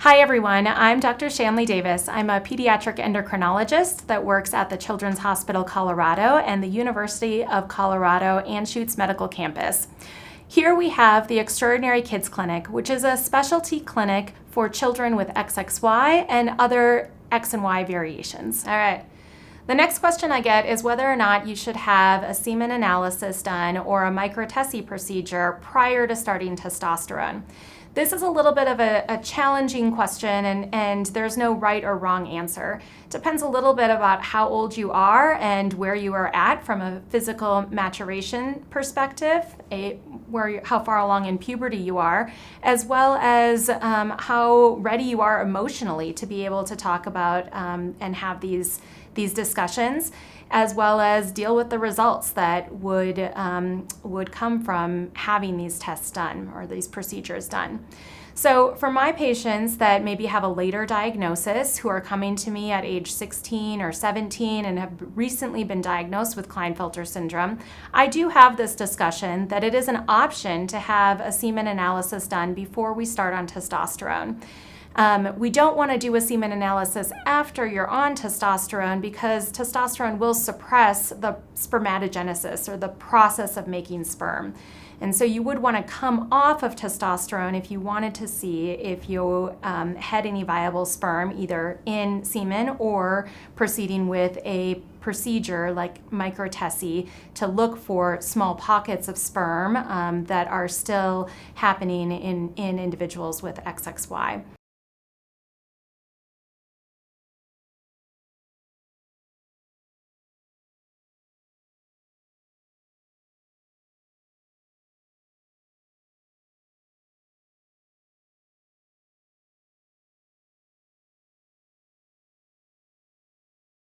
Hi everyone, I'm Dr. Shanlee Davis. I'm a pediatric endocrinologist that works at the Children's Hospital Colorado and the University of Colorado Anschutz Medical Campus. Here we have the Extraordinary Kids Clinic, which is a specialty clinic for children with XXY and other X and Y variations. All right. The next question I get is whether or not you should have a semen analysis done or a microTESE procedure prior to starting testosterone. This is a little bit of a challenging question, and there's no right or wrong answer. It depends a little bit about how old you are and where you are at from a physical maturation perspective, how far along in puberty you are, as well as how ready you are emotionally to be able to talk about and have these discussions, as well as deal with the results that would come from having these tests done or these procedures done. So for my patients that maybe have a later diagnosis who are coming to me at age 16 or 17 and have recently been diagnosed with Klinefelter syndrome, I do have this discussion that it is an option to have a semen analysis done before we start on testosterone. We don't want to do a semen analysis after you're on testosterone because testosterone will suppress the spermatogenesis or the process of making sperm. And so you would want to come off of testosterone if you wanted to see if you had any viable sperm, either in semen or proceeding with a procedure like microTESE to look for small pockets of sperm that are still happening in individuals with XXY.